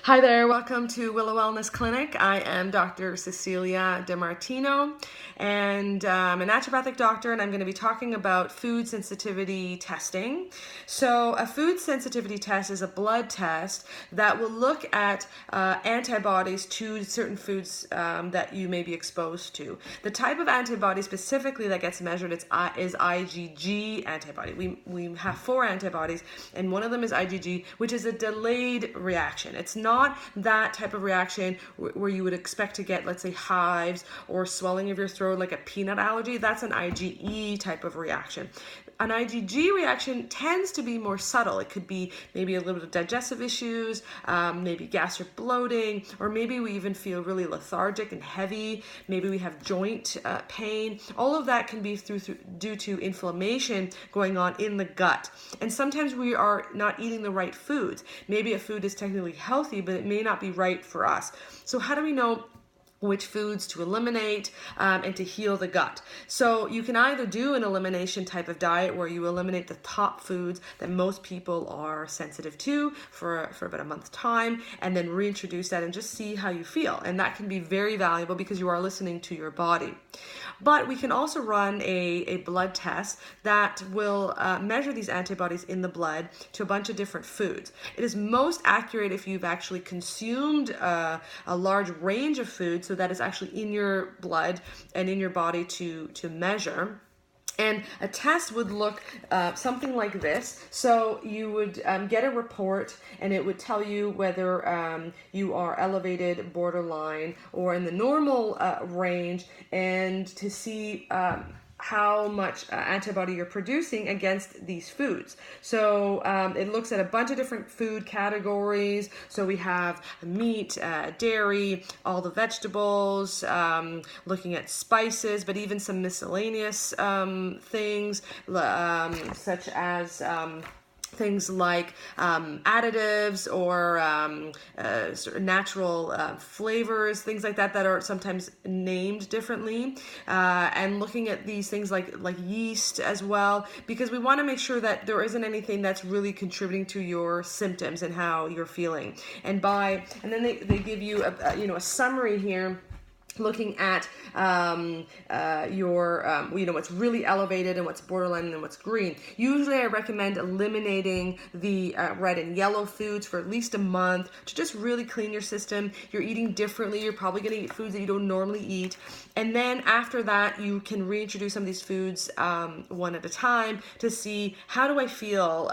Hi there, welcome to Willow Wellness Clinic. I am Dr. Cecilia DiMartino, and I'm a naturopathic doctor, and I'm going to be talking about food sensitivity testing. So a food sensitivity test is a blood test that will look at antibodies to certain foods that you may be exposed to. The type of antibody specifically that gets measured is IgG antibody. We have 4 antibodies, and one of them is IgG, which is a delayed reaction. It's not that type of reaction where you would expect to get, let's say, hives or swelling of your throat like a peanut allergy. That's an IgE type of reaction. An IgG reaction tends to be more subtle. It could be maybe a little bit of digestive issues, maybe gastric bloating, or maybe we even feel really lethargic and heavy. Maybe we have joint pain. All of that can be due to inflammation going on in the gut. And sometimes we are not eating the right foods. Maybe a food is technically healthy, but it may not be right for us. So how do we know which foods to eliminate and to heal the gut? So you can either do an elimination type of diet where you eliminate the top foods that most people are sensitive to for about a month's time, and then reintroduce that and just see how you feel. And that can be very valuable because you are listening to your body. But we can also run a blood test that will measure these antibodies in the blood to a bunch of different foods. It is most accurate if you've actually consumed a large range of foods, so that is actually in your blood and in your body to measure. And a test would look something like this. So you would get a report, and it would tell you whether you are elevated, borderline, or in the normal range, and to see how much antibody you're producing against these foods. So it looks at a bunch of different food categories. So we have meat, dairy, all the vegetables, looking at spices, but even some miscellaneous things, such as things like additives or sort of natural flavors, things like that are sometimes named differently, and looking at these things like yeast as well, because we want to make sure that there isn't anything that's really contributing to your symptoms and how you're feeling. And then they give you a summary here, looking at your what's really elevated and what's borderline and what's green. Usually I recommend eliminating the red and yellow foods for at least a month to just really clean your system. You're eating differently. You're probably going to eat foods that you don't normally eat. And then after that, you can reintroduce some of these foods one at a time to see, how do I feel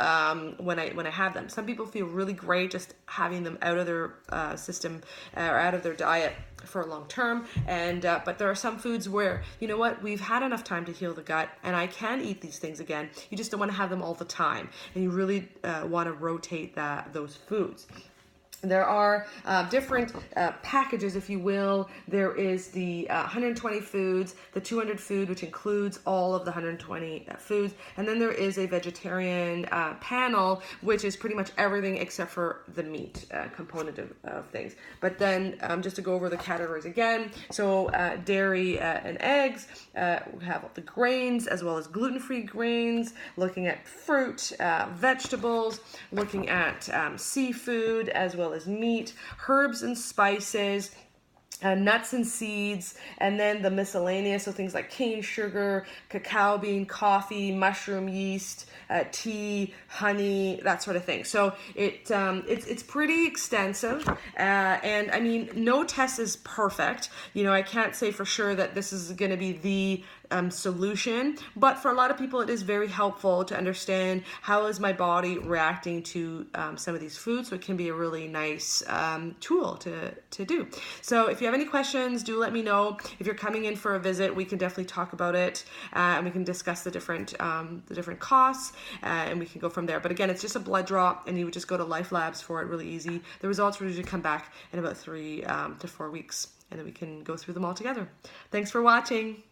when I have them. Some people feel really great just having them out of their system or out of their diet for a long term, and but there are some foods where, you know what, we've had enough time to heal the gut and I can eat these things again. You just don't want to have them all the time, and you really want to rotate those foods. There are different packages, if you will. There is the 120 foods, the 200 food, which includes all of the 120 foods. And then there is a vegetarian panel, which is pretty much everything except for the meat component of things. But then just to go over the categories again, so dairy and eggs, we have the grains as well as gluten-free grains, looking at fruit, vegetables, looking at seafood as well as meat, herbs and spices, nuts and seeds, and then the miscellaneous, so things like cane sugar, cacao bean, coffee, mushroom, yeast, tea, honey, that sort of thing. So it's pretty extensive, and I mean, no test is perfect. I can't say for sure that this is going to be the solution, but for a lot of people it is very helpful to understand how is my body reacting to some of these foods. So it can be a really nice tool to do. So if you have any questions, do let me know. If you're coming in for a visit, we can definitely talk about it, and we can discuss the different costs, and we can go from there. But again, it's just a blood draw, and you would just go to Life Labs for it, really easy. The results will usually come back in about 3 to 4 weeks, and then we can go through them all together. Thanks for watching.